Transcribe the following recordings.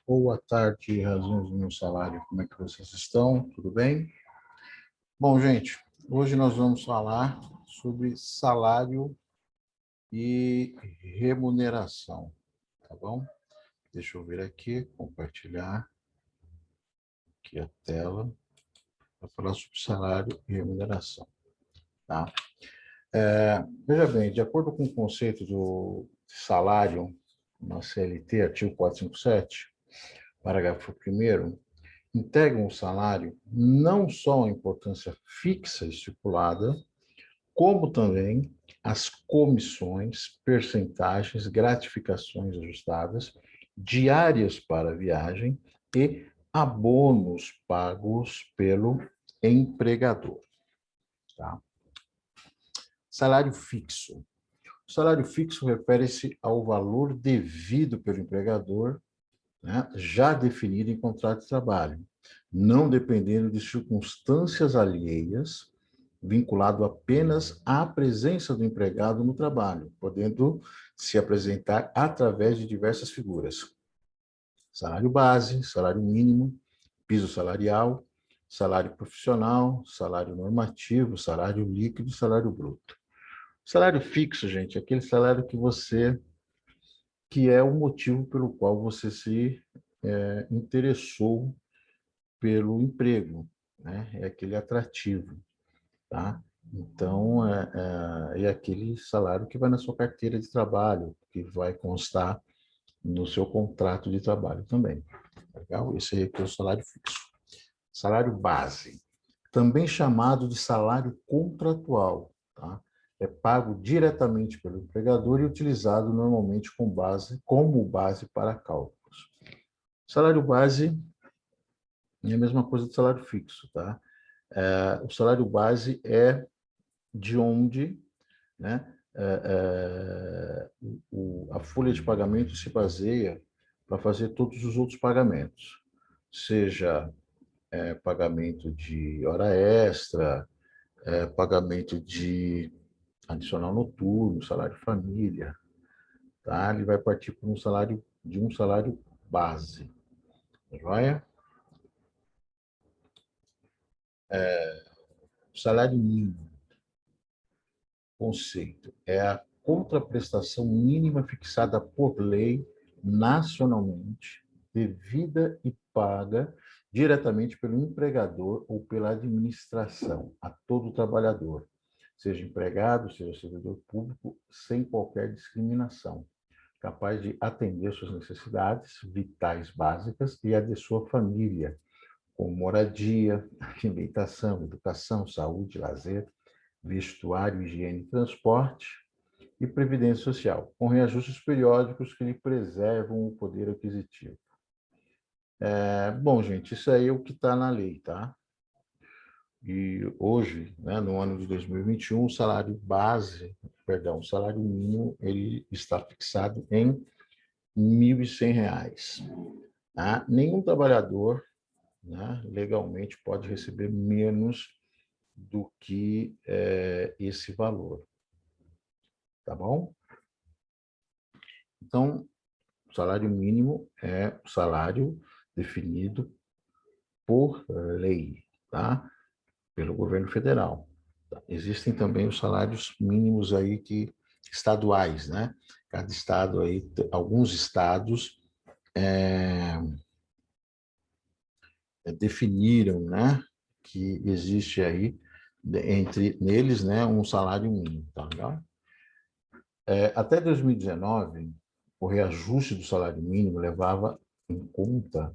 Boa tarde, razões do meu salário. Como é que vocês estão? Tudo bem? Bom, gente, hoje nós vamos falar sobre salário e remuneração, tá bom? Deixa eu ver aqui, compartilhar aqui a tela para falar sobre salário e remuneração, tá? Veja bem, de acordo com o conceito do salário na CLT, artigo 457, parágrafo 1º, integram o salário não só a importância fixa estipulada, como também as comissões, percentagens, gratificações ajustadas, diárias para a viagem e abonos pagos pelo empregador. Tá? Salário fixo. O salário fixo refere-se ao valor devido pelo empregador, né, já definido em contrato de trabalho, não dependendo de circunstâncias alheias, vinculado apenas à presença do empregado no trabalho, podendo se apresentar através de diversas figuras: salário base, salário mínimo, piso salarial, salário profissional, salário normativo, salário líquido, salário bruto. Salário fixo, gente, é aquele salário que é o motivo pelo qual você se interessou pelo emprego, né? É aquele atrativo, tá? Então, é aquele salário que vai na sua carteira de trabalho, que vai constar no seu contrato de trabalho também. Legal? Esse aí é o salário fixo. Salário base, também chamado de salário contratual, tá? É pago diretamente pelo empregador e utilizado normalmente como base para cálculos. Salário base é a mesma coisa do salário fixo, tá? O salário base é de onde, né, a folha de pagamento se baseia para fazer todos os outros pagamentos, seja pagamento de hora extra, pagamento de adicional noturno, salário família, tá? Ele vai partir por um salário base, tá joia? Salário mínimo. Conceito é a contraprestação mínima fixada por lei nacionalmente, devida e paga diretamente pelo empregador ou pela administração a todo trabalhador, seja empregado, seja servidor público, sem qualquer discriminação, capaz de atender suas necessidades vitais básicas e a de sua família, como moradia, alimentação, educação, saúde, lazer, vestuário, higiene e transporte, e previdência social, com reajustes periódicos que lhe preservam o poder aquisitivo. Bom, gente, isso aí é o que está na lei, tá? E hoje, né, no ano de 2021, o salário base, perdão, o salário mínimo, ele está fixado em R$ 1.100. Tá? Nenhum trabalhador, né, legalmente pode receber menos do que esse valor. Tá bom? Então, o salário mínimo é o salário definido por lei, tá? Pelo governo federal. Existem também os salários mínimos aí estaduais, né? Cada estado aí, alguns estados definiram, né, que existe aí entre neles, né, um salário mínimo, tá legal? Até 2019, o reajuste do salário mínimo levava em conta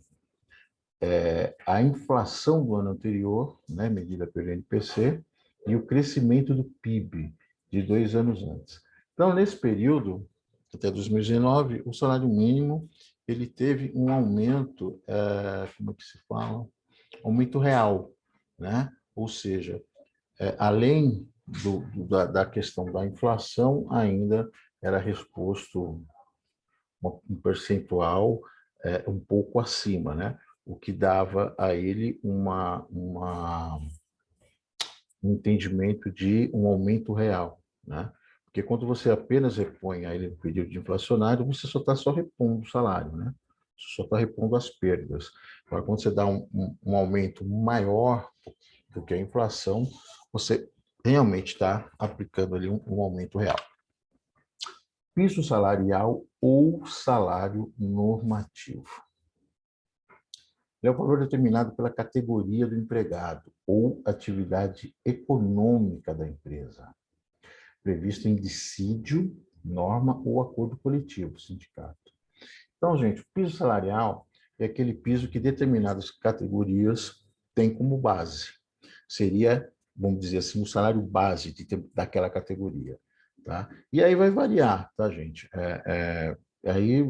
a inflação do ano anterior, né, medida pelo INPC, e o crescimento do PIB de 2 anos antes. Então, nesse período, até 2019, o salário mínimo ele teve um aumento, como é que se fala? Aumento real, né? Ou seja, além da questão da inflação, ainda era resposto um percentual um pouco acima, né? O que dava a ele um entendimento de um aumento real, né? Porque quando você apenas repõe a ele no período de inflacionário, você só está repondo o salário, né? só está repondo as perdas. Agora, quando você dá um aumento maior do que a inflação, você realmente está aplicando ali um aumento real. Piso salarial ou salário normativo. É o valor determinado pela categoria do empregado ou atividade econômica da empresa, previsto em dissídio, norma ou acordo coletivo, sindicato. Então, gente, o piso salarial é aquele piso que determinadas categorias têm como base. Seria, vamos dizer assim, o salário base daquela categoria. Tá? E aí vai variar, tá, gente? Aí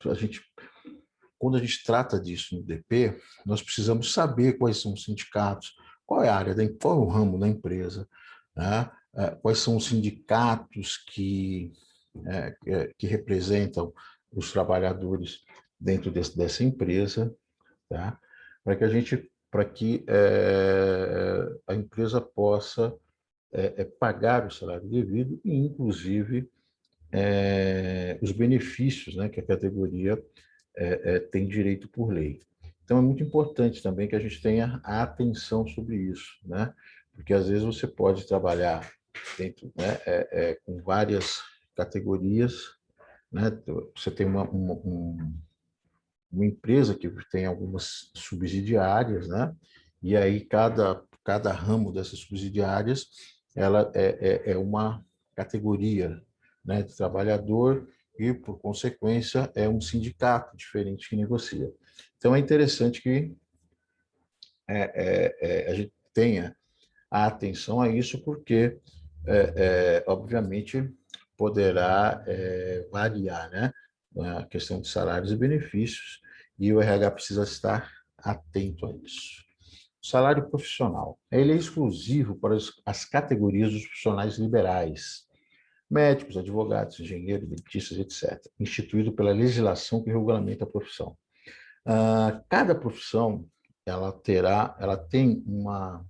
a gente, quando a gente trata disso no DP, nós precisamos saber quais são os sindicatos, qual é a área, qual é o ramo da empresa, né? Quais são os sindicatos que representam os trabalhadores dentro dessa empresa, tá? Para que a empresa possa pagar o salário devido e, inclusive, os benefícios, né, que a categoria tem direito por lei. Então, é muito importante também que a gente tenha a atenção sobre isso, né? Porque, às vezes, você pode trabalhar dentro, né, com várias categorias, né? Você tem uma empresa que tem algumas subsidiárias, né? E aí cada ramo dessas subsidiárias ela é uma categoria, né, de trabalhador e, por consequência, é um sindicato diferente que negocia. Então, é interessante que a gente tenha a atenção a isso, porque, obviamente, poderá variar, né? A questão de salários e benefícios, e o RH precisa estar atento a isso. O salário profissional. Ele é exclusivo para as categorias dos profissionais liberais, médicos, advogados, engenheiros, dentistas, etc., instituído pela legislação que regulamenta a profissão. Cada profissão ela tem uma,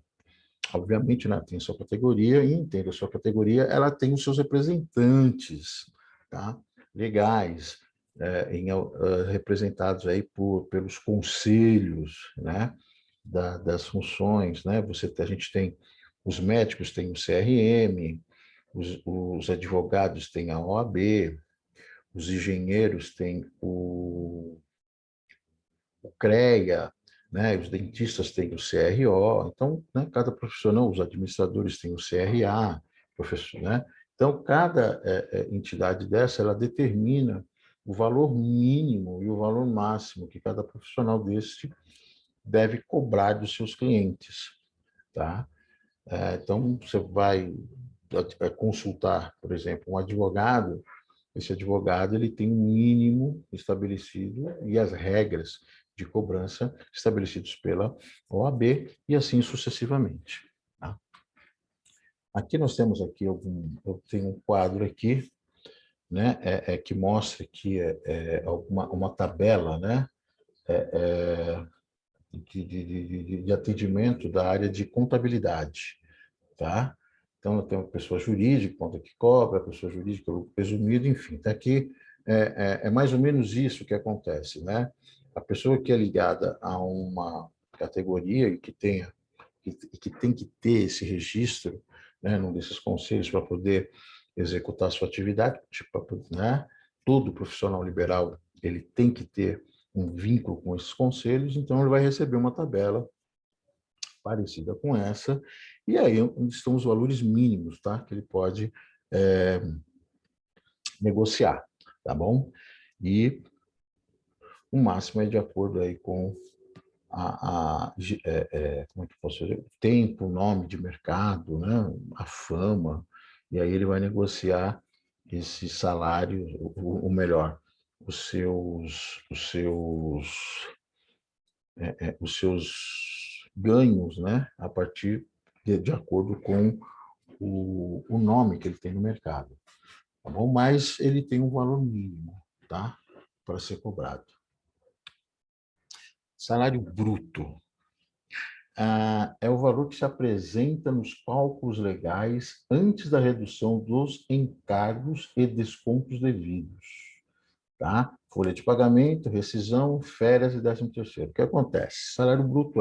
obviamente, né, tem sua categoria, e entende a sua categoria, ela tem os seus representantes, tá? Legais, representados aí pelos conselhos, né, das funções, né? A gente tem os médicos têm o CRM, os advogados têm a OAB, os engenheiros têm o CREA, né? Os dentistas têm o CRO, então, né, cada profissional, os administradores têm o CRA, professor, né? Então, cada entidade dessa, ela determina o valor mínimo e o valor máximo que cada profissional desse deve cobrar dos seus clientes, tá? Então, você vai consultar, por exemplo, um advogado, esse advogado ele tem um mínimo estabelecido e as regras de cobrança estabelecidos pela OAB e assim sucessivamente. Tá? Aqui nós temos aqui eu tenho um quadro aqui, né, que mostra aqui uma tabela, né, de atendimento da área de contabilidade, tá? Então, eu tenho a pessoa jurídica, conta que cobra, a pessoa jurídica, lucro presumido, enfim. Tá aqui mais ou menos isso que acontece, né? A pessoa que é ligada a uma categoria e que tem que ter esse registro, né, num desses conselhos para poder executar a sua atividade, tipo, né? Todo profissional liberal ele tem que ter um vínculo com esses conselhos, então ele vai receber uma tabela parecida com essa, e aí onde estão os valores mínimos, tá? Que ele pode negociar, tá bom? E o máximo é de acordo aí com como é que posso dizer? O tempo, o nome de mercado, né? A fama, e aí ele vai negociar esse salário, ou melhor, os seus ganhos, né? A partir de acordo com o nome que ele tem no mercado, tá bom? Mas ele tem um valor mínimo, tá? Para ser cobrado. Salário bruto. É o valor que se apresenta nos cálculos legais antes da redução dos encargos e descontos devidos, tá? Folha de pagamento, rescisão, férias e 13º. O que acontece? Salário bruto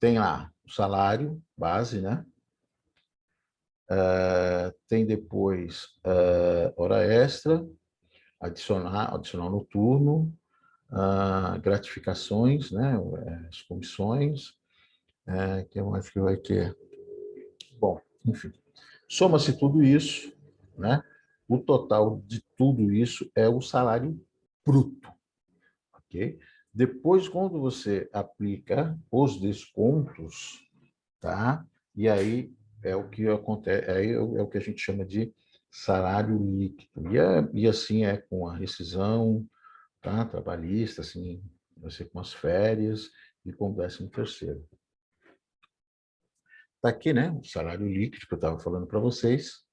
tem lá o salário base, né? Tem depois hora extra, adicional noturno, gratificações, né? As comissões, que mais que vai ter? Bom, enfim, soma-se tudo isso, né? O total de tudo isso é o salário bruto, ok? Depois, quando você aplica os descontos, tá? E aí é o que acontece, aí é o que a gente chama de salário líquido. E assim é com a rescisão, tá? Trabalhista, assim, vai ser com as férias e com o 13º. Está aqui, né? O salário líquido que eu estava falando para vocês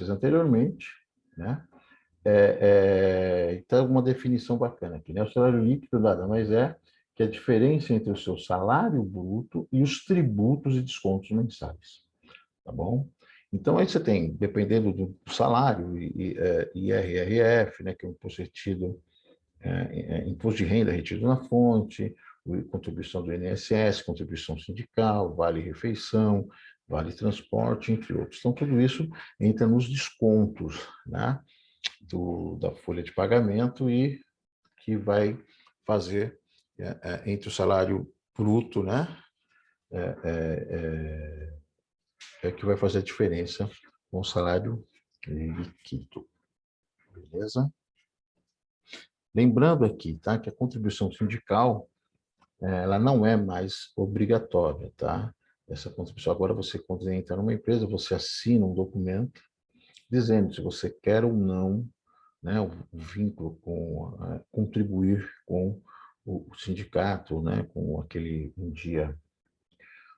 anteriormente, né? Então, uma definição bacana aqui, né? O salário líquido nada mais é que a diferença entre o seu salário bruto e os tributos e descontos mensais, tá bom? Então, aí você tem, dependendo do salário, IRRF, né, que é o imposto retido, imposto de renda retido na fonte, contribuição do INSS, contribuição sindical, vale-refeição, vale-transporte, entre outros. Então, tudo isso entra nos descontos, né, da folha de pagamento e que vai fazer entre o salário bruto, né, que vai fazer a diferença com o salário líquido. Beleza? Lembrando aqui, tá, que a contribuição sindical ela não é mais obrigatória, tá? Essa contribuição, agora você, quando entra numa empresa, você assina um documento dizendo se você quer ou não, né, o vínculo com contribuir com o sindicato, né, com aquele um dia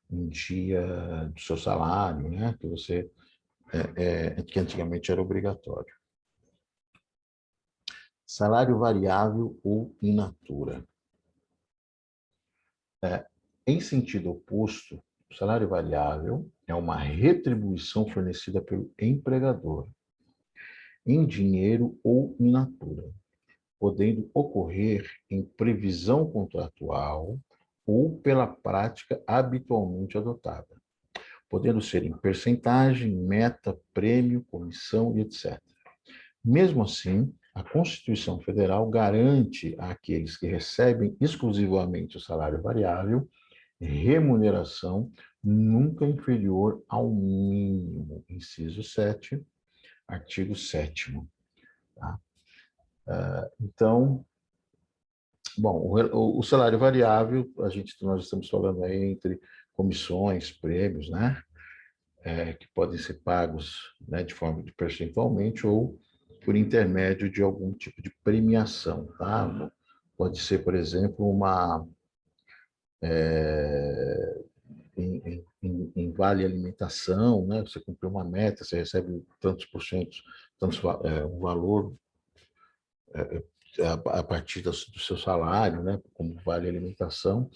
do seu salário, né, que você que antigamente era obrigatório. Salário variável ou in natura. Em sentido oposto, o salário variável é uma retribuição fornecida pelo empregador, em dinheiro ou in natura, podendo ocorrer em previsão contratual ou pela prática habitualmente adotada, podendo ser em percentagem, meta, prêmio, comissão e etc. Mesmo assim, a Constituição Federal garante àqueles que recebem exclusivamente o salário variável remuneração nunca inferior ao mínimo, inciso 7, artigo 7º. Tá? Então, bom, o salário variável, nós estamos falando aí entre comissões, prêmios, né? Que podem ser pagos, né, de forma de percentualmente ou por intermédio de algum tipo de premiação, tá? Pode ser, por exemplo, em vale alimentação, né? Você cumpriu uma meta, você recebe tantos por cento, um valor a partir do seu salário, né? Como vale alimentação,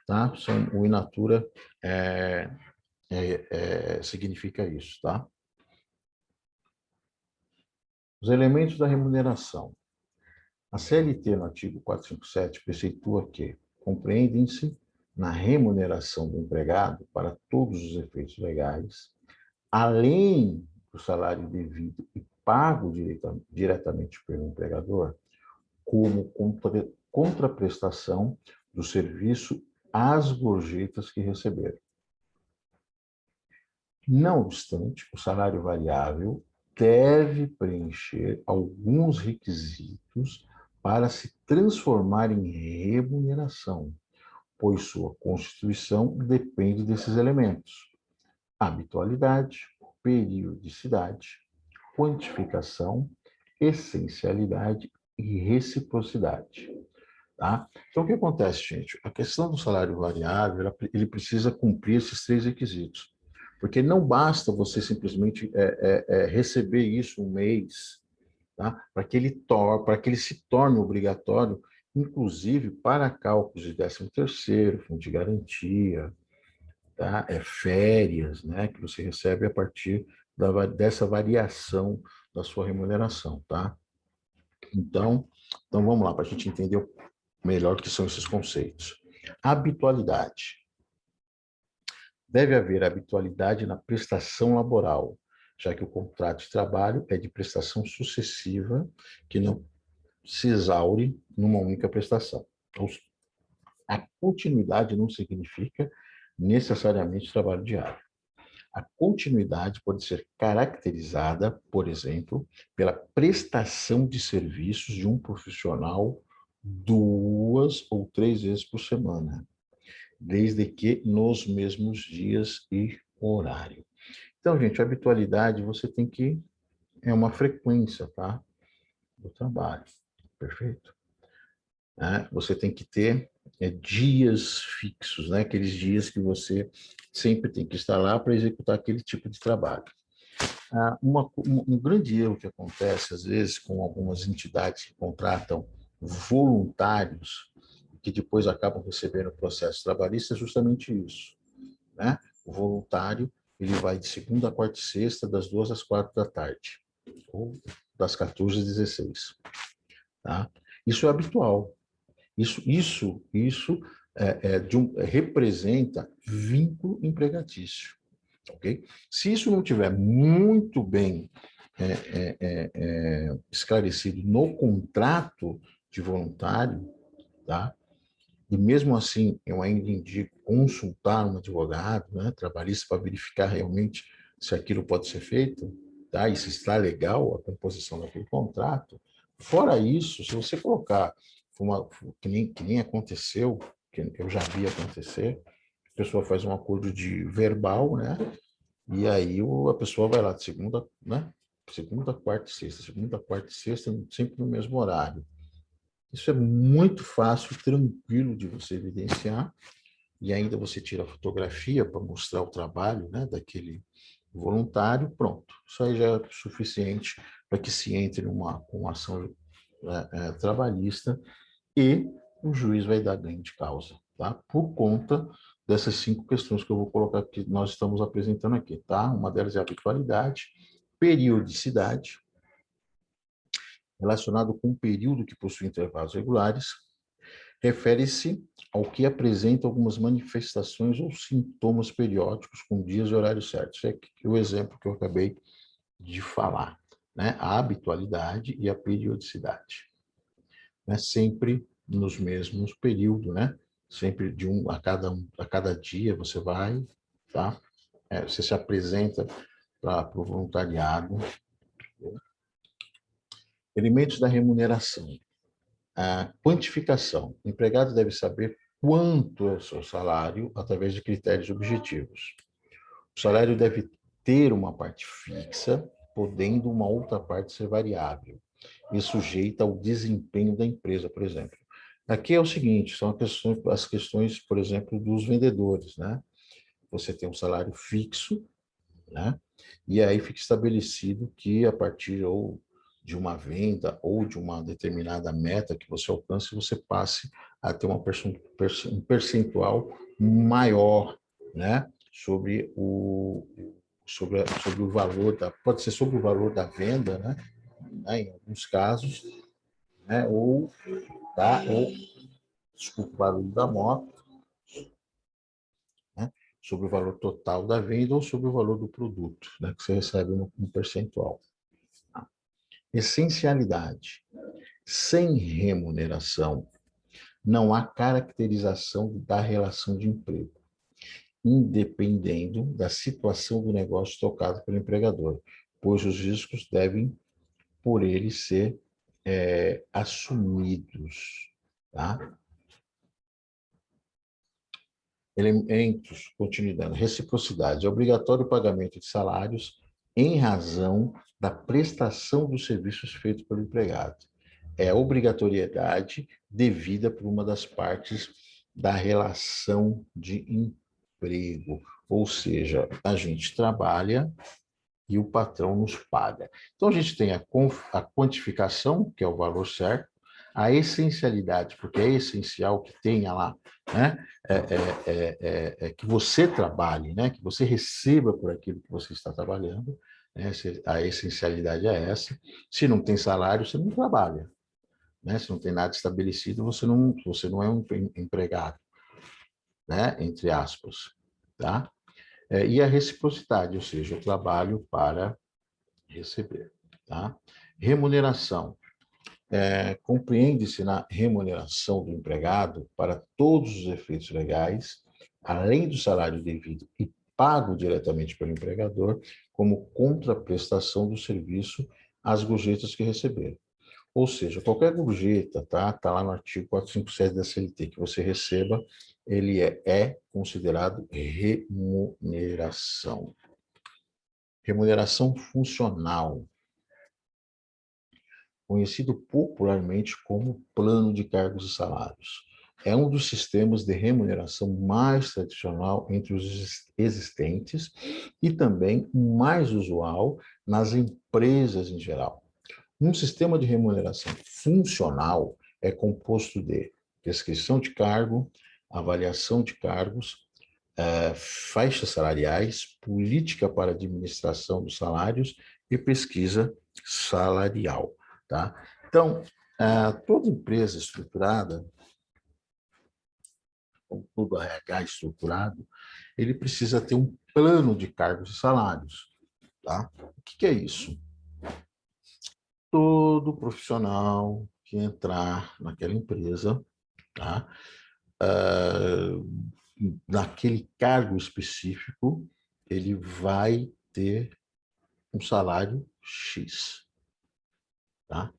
tá? O in natura significa isso, tá? Os elementos da remuneração. A CLT, no artigo 457, preceitua que compreendem-se na remuneração do empregado, para todos os efeitos legais, além do salário devido e pago diretamente pelo empregador, como contraprestação do serviço às gorjetas que receberam. Não obstante, o salário variável deve preencher alguns requisitos para se transformar em remuneração, pois sua constituição depende desses elementos: habitualidade, periodicidade, quantificação, essencialidade e reciprocidade. Tá? Então, o que acontece, gente? A questão do salário variável, ele precisa cumprir esses 3 requisitos. Porque não basta você simplesmente receber isso um mês, tá? Para que ele se torne obrigatório, inclusive para cálculos de 13º, fundo de garantia, tá? Férias, né? Que você recebe a partir dessa variação da sua remuneração, tá? Então vamos lá, para a gente entender melhor o que são esses conceitos. Habitualidade. Deve haver habitualidade na prestação laboral, já que o contrato de trabalho é de prestação sucessiva, que não se exaure numa única prestação. A continuidade não significa necessariamente trabalho diário. A continuidade pode ser caracterizada, por exemplo, pela prestação de serviços de um profissional 2 ou 3 vezes por semana, desde que nos mesmos dias e horário. Então, gente, a habitualidade você tem que... É uma frequência, tá? Do trabalho. Perfeito? Você tem que ter dias fixos, né? Aqueles dias que você sempre tem que estar lá para executar aquele tipo de trabalho. Um grande erro que acontece, às vezes, com algumas entidades que contratam voluntários, que depois acabam recebendo processo trabalhista, é justamente isso. Né? O voluntário ele vai de segunda a quarta e sexta, das 2 às 4 da tarde, ou das 14 às 16. Tá? Isso é habitual. Isso representa vínculo empregatício. Okay? Se isso não tiver muito bem esclarecido no contrato de voluntário, tá? E mesmo assim, eu ainda indico consultar um advogado, né, trabalhista, para verificar realmente se aquilo pode ser feito, tá? E se está legal a composição daquele contrato. Fora isso, se você colocar que nem aconteceu, que eu já vi acontecer, a pessoa faz um acordo de verbal, né? E aí a pessoa vai lá de segunda, né? Segunda, quarta e sexta, segunda, quarta e sexta, sempre no mesmo horário. Isso é muito fácil, tranquilo de você evidenciar, e ainda você tira a fotografia para mostrar o trabalho, né, daquele voluntário, pronto. Isso aí já é suficiente para que se entre com uma ação trabalhista e o juiz vai dar ganho de causa, tá? Por conta dessas 5 questões que eu vou colocar que nós estamos apresentando aqui, tá? Uma delas é a habitualidade, periodicidade, relacionado com um período que possui intervalos regulares, refere-se ao que apresenta algumas manifestações ou sintomas periódicos com dias e horários certos. É o exemplo que eu acabei de falar, né? A habitualidade e a periodicidade. Né? Sempre nos mesmos períodos, né? Sempre de a cada dia você vai, tá? Você se apresenta para o voluntariado. Elementos da remuneração. A quantificação. O empregado deve saber quanto é o seu salário através de critérios objetivos. O salário deve ter uma parte fixa, podendo uma outra parte ser variável e sujeita ao desempenho da empresa, por exemplo. Aqui é o seguinte, são as questões, por exemplo, dos vendedores, né? Você tem um salário fixo, né? E aí fica estabelecido que a partir ou de uma venda ou de uma determinada meta que você alcance, você passe a ter um percentual maior, né? Sobre o valor pode ser sobre o valor da venda, né? Em alguns casos, né? Desculpa o barulho da moto, né? Sobre o valor total da venda ou sobre o valor do produto, né? Que você recebe no percentual. Essencialidade. Sem remuneração, não há caracterização da relação de emprego, independendo da situação do negócio tocado pelo empregador, pois os riscos devem, por ele, ser assumidos. Tá? Elementos, continuidade, reciprocidade. É obrigatório o pagamento de salários em razão da prestação dos serviços feitos pelo empregado. É a obrigatoriedade devida por uma das partes da relação de emprego. Ou seja, a gente trabalha e o patrão nos paga. Então, a gente tem a quantificação, que é o valor certo, a essencialidade, porque é essencial que tenha lá, né, que você trabalhe, né, que você receba por aquilo que você está trabalhando, né? A essencialidade é essa. Se não tem salário, você não trabalha, né? Se não tem nada estabelecido, você não é um empregado, né? Entre aspas, tá? E a reciprocidade, ou seja, eu trabalho para receber, tá? Remuneração. Compreende-se na remuneração do empregado para todos os efeitos legais, além do salário devido e pago diretamente pelo empregador, como contraprestação do serviço às gorjetas que receber. Ou seja, qualquer gorjeta, tá? Tá lá no artigo 457 da CLT, que você receba, ele é considerado remuneração. Remuneração funcional, conhecido popularmente como plano de cargos e salários. É um dos sistemas de remuneração mais tradicional entre os existentes e também o mais usual nas empresas em geral. Um sistema de remuneração funcional é composto de descrição de cargo, avaliação de cargos, faixas salariais, política para administração dos salários e pesquisa salarial, tá? Então, toda empresa estruturada, como todo RH estruturado, ele precisa ter um plano de cargos e salários, tá? O que é isso? Todo profissional que entrar naquela empresa, tá? Naquele cargo específico, ele vai ter um salário X, tá?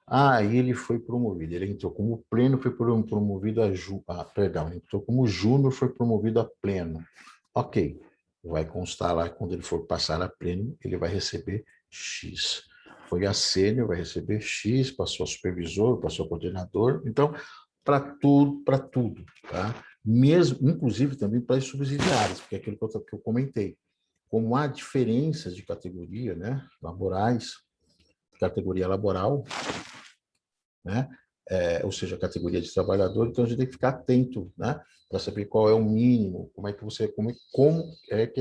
Aí ele foi promovido, ele entrou como pleno, foi promovido perdão, entrou como júnior, foi promovido a pleno. Ok, vai constar lá, quando ele for passar a pleno, ele vai receber X. Foi a sênior, vai receber X, passou a supervisor, passou a coordenador. Então, para tudo, tá? Mesmo, inclusive também para as subsidiárias, porque é aquilo que eu comentei. Como há diferenças de categoria, né, laborais, categoria laboral, né, ou seja, categoria de trabalhador, então a gente tem que ficar atento, né, para saber qual é o mínimo, como é que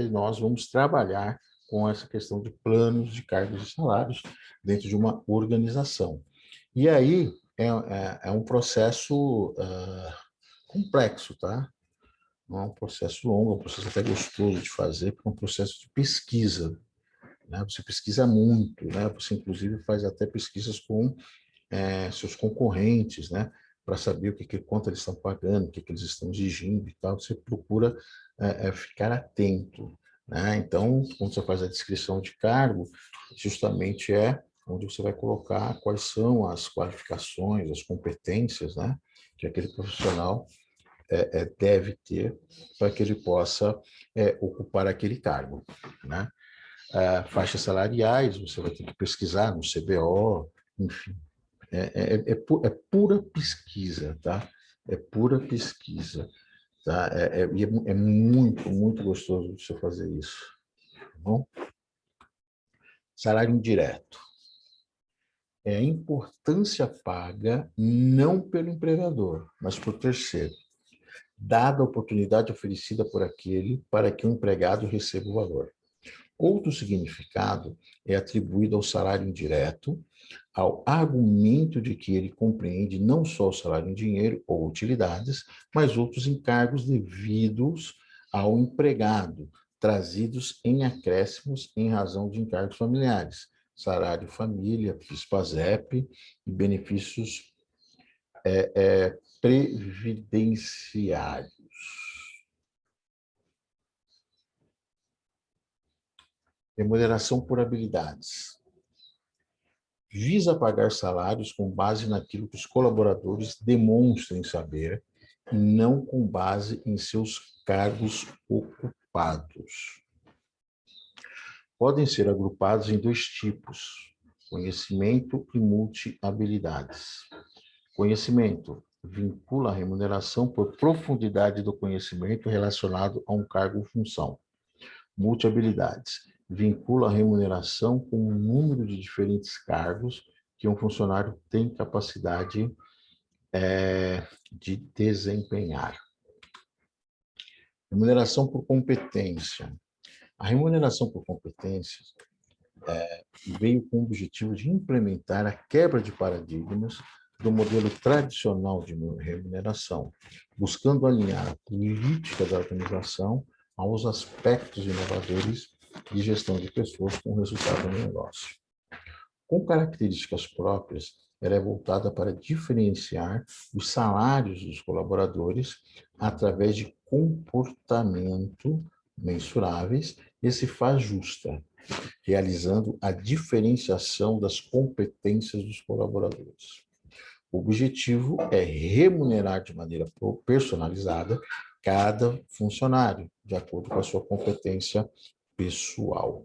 nós vamos trabalhar com essa questão de planos de cargos e salários dentro de uma organização. E aí é um processo complexo, tá? Não é um processo longo, é um processo até gostoso de fazer, porque é um processo de pesquisa, né? Você pesquisa muito, né? Você, inclusive, faz até pesquisas com seus concorrentes, né? Para saber quanto eles estão pagando, o que eles estão exigindo e tal. Você procura ficar atento, né? Então, quando você faz a descrição de cargo, justamente é onde você vai colocar quais são as qualificações, as competências, né? Que aquele profissional deve ter para que ele possa ocupar aquele cargo, né? Faixas salariais, você vai ter que pesquisar no CBO, enfim. É pura pesquisa, tá? É pura pesquisa, tá? É muito, muito gostoso de você fazer isso, tá bom? Salário indireto. É a importância paga não pelo empregador, mas por terceiro, dada a oportunidade oferecida por aquele para que o empregado receba o valor. Outro significado é atribuído ao salário indireto, ao argumento de que ele compreende não só o salário em dinheiro ou utilidades, mas outros encargos devidos ao empregado, trazidos em acréscimos em razão de encargos familiares, salário família, PIS/PASEP e benefícios previdenciários. Remuneração por habilidades. Visa pagar salários com base naquilo que os colaboradores demonstrem saber, e não com base em seus cargos ocupados. Podem ser agrupados em dois tipos: conhecimento e multi-habilidades. Conhecimento vincula a remuneração por profundidade do conhecimento relacionado a um cargo ou função. Multi-habilidades vincula a remuneração com um número de diferentes cargos que um funcionário tem capacidade de desempenhar. Remuneração por competência. A remuneração por competência veio com o objetivo de implementar a quebra de paradigmas do modelo tradicional de remuneração, buscando alinhar a política da organização aos aspectos inovadores de gestão de pessoas com resultado no negócio. Com características próprias, ela é voltada para diferenciar os salários dos colaboradores através de comportamento mensuráveis e se faz justa, realizando a diferenciação das competências dos colaboradores. O objetivo é remunerar de maneira personalizada cada funcionário, de acordo com a sua competência pessoal.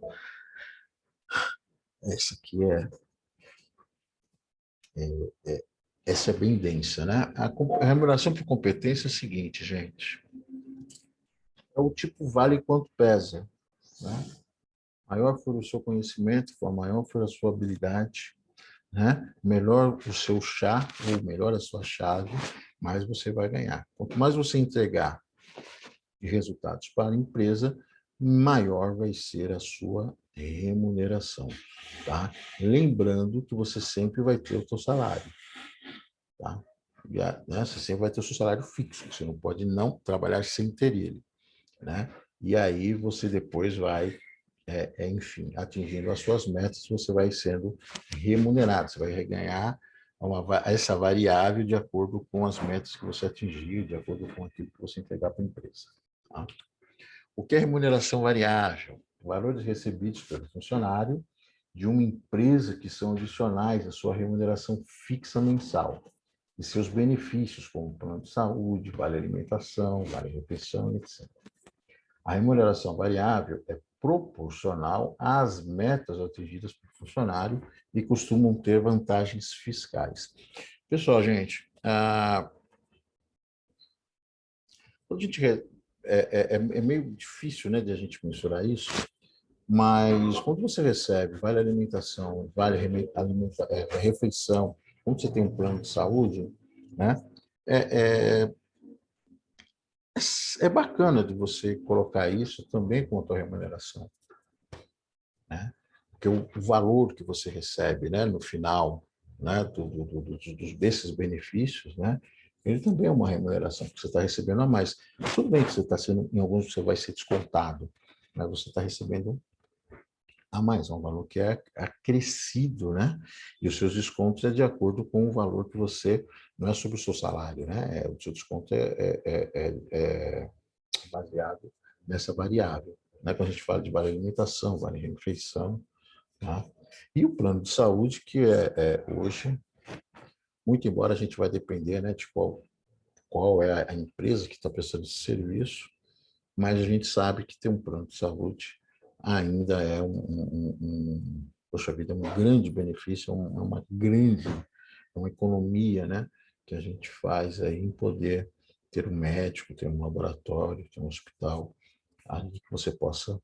Essa aqui essa é bem densa, né? A remuneração por competência é a seguinte, gente. É o tipo vale quanto pesa, né? Maior for o seu conhecimento, maior for a sua habilidade, né? Melhor o seu chá, ou melhor a sua chave, mais você vai ganhar. Quanto mais você entregar de resultados para a empresa, maior vai ser a sua remuneração, tá? Lembrando que você sempre vai ter o seu salário, tá? Né? Você sempre vai ter o seu salário fixo, você não pode não trabalhar sem ter ele, né? E aí você depois vai, enfim, atingindo as suas metas, você vai sendo remunerado, você vai ganhar essa variável de acordo com as metas que você atingir, de acordo com aquilo que você entregar para a empresa. Tá? O que é remuneração variável? Valores recebidos pelo funcionário de uma empresa que são adicionais à sua remuneração fixa mensal e seus benefícios, como plano de saúde, vale alimentação, vale refeição, etc. A remuneração variável é proporcional às metas atingidas pelo funcionário e costumam ter vantagens fiscais. Pessoal, gente, a gente é meio difícil, né, de a gente mensurar isso, mas quando você recebe vale alimentação, vale refeição, quando você tem um plano de saúde, né, é, é, é bacana de você colocar isso também com a tua remuneração, né? Porque o valor que você recebe, né, no final, né, desses benefícios, né, ele também é uma remuneração que você está recebendo a mais. Tudo bem que você está sendo, em alguns você vai ser descontado, mas você está recebendo a mais, é um valor que é acrescido, né? E os seus descontos é de acordo com o valor que você, não é sobre o seu salário, né? O seu desconto é baseado nessa variável, né? Quando a gente fala de vale alimentação, vale refeição, tá? E o plano de saúde, que hoje, muito embora a gente vai depender, né, de qual é a empresa que está prestando esse serviço, mas a gente sabe que ter um plano de saúde ainda é poxa vida, um grande benefício, uma grande, uma economia, né, que a gente faz aí em poder ter um médico, ter um laboratório, ter um hospital, ali que você possa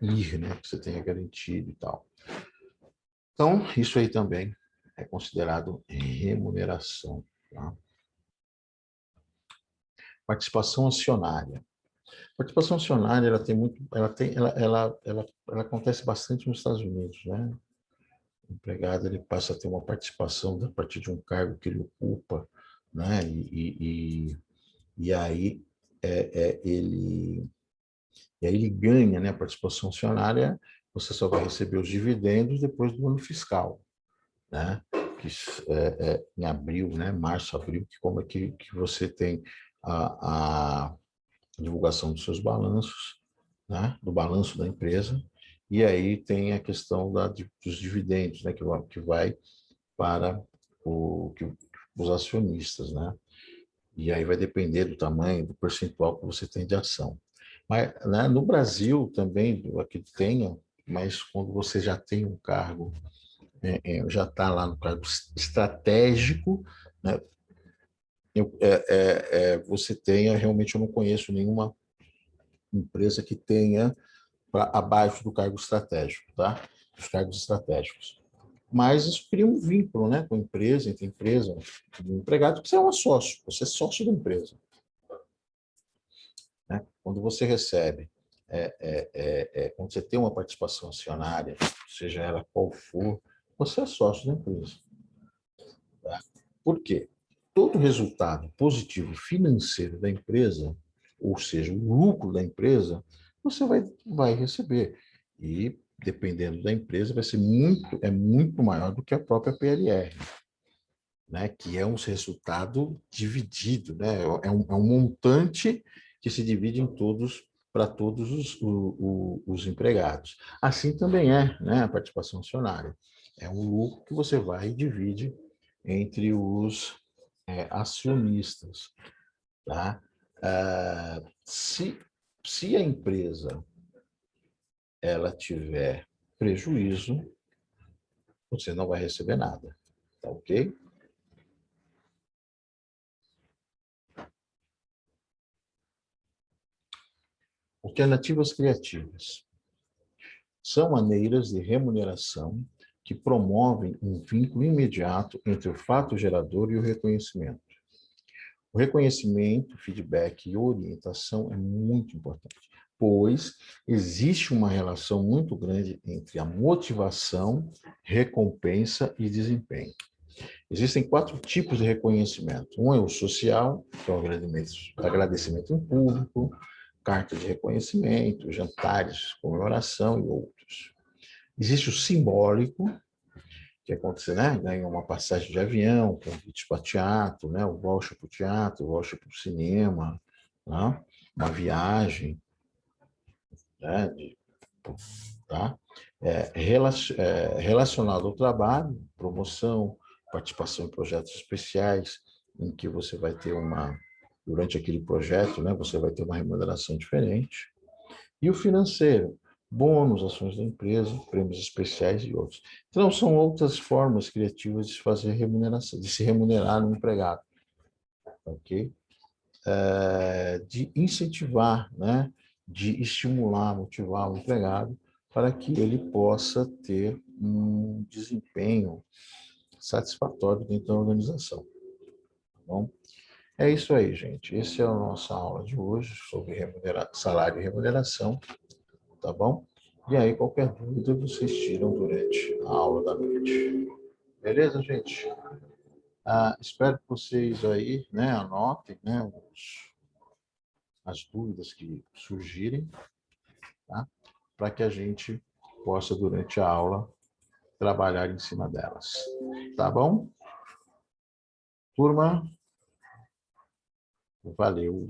ir, né, que você tenha garantido e tal. Então, isso aí também é considerado remuneração. Tá? Participação acionária. Participação acionária, ela tem muito, ela acontece bastante nos Estados Unidos, né? O empregado ele passa a ter uma participação a partir de um cargo que ele ocupa, né? E aí ele ganha, né? A participação acionária, você só vai receber os dividendos depois do ano fiscal, né? Que em abril, né? Março, abril, que como é que você tem a divulgação dos seus balanços, né, do balanço da empresa, e aí tem a questão dos dividendos, né, que vai para os acionistas, né? E aí vai depender do tamanho, do percentual que você tem de ação. Mas, né, no Brasil também, aqui tenha, mas quando você já tem um cargo, já está lá no cargo estratégico, né, você tenha, realmente eu não conheço nenhuma empresa que tenha abaixo do cargo estratégico, tá? Os cargos estratégicos. Mas isso cria um vínculo, né, com a empresa, entre a empresa e o empregado, porque você é um sócio, você é sócio da empresa. Né? Quando você recebe quando você tem uma participação acionária, seja ela qual for, você é sócio da empresa. Tá? Por quê? Todo resultado positivo financeiro da empresa, ou seja, o lucro da empresa, você vai receber. E, dependendo da empresa, vai ser muito maior do que a própria PLR, né? Que é um resultado dividido, né? É um montante que se divide em todos para todos os empregados. Assim também é, né? A participação acionária. É um lucro que você vai e divide entre os acionistas, tá? Se a empresa ela tiver prejuízo, você não vai receber nada, tá ok? Alternativas criativas são maneiras de remuneração que promovem um vínculo imediato entre o fato gerador e o reconhecimento. O reconhecimento, feedback e orientação é muito importante, pois existe uma relação muito grande entre a motivação, recompensa e desempenho. Existem 4 tipos de reconhecimento. Um é o social, que é o agradecimento em público, carta de reconhecimento, jantares, comemoração e outros. Existe o simbólico, que acontece, né? Ganhar uma passagem de avião, convite para teatro, né? O voucher para o teatro, o voucher para o cinema, né? Uma viagem, né? Tá? Relacionado ao trabalho, promoção, participação em projetos especiais, em que você vai ter durante aquele projeto, né? Você vai ter uma remuneração diferente. E o financeiro, bônus, ações da empresa, prêmios especiais e outros. Então, são outras formas criativas de fazer remuneração, de se remunerar no empregado, ok? De incentivar, né? De estimular, motivar o empregado para que ele possa ter um desempenho satisfatório dentro da organização. Tá bom? É isso aí, gente. Essa é a nossa aula de hoje sobre salário e remuneração. Tá bom? E aí, qualquer dúvida, vocês tiram durante a aula da noite. Beleza, gente? Espero que vocês aí, né, anotem, né, as dúvidas que surgirem, tá? Para que a gente possa, durante a aula, trabalhar em cima delas. Tá bom? Turma, valeu.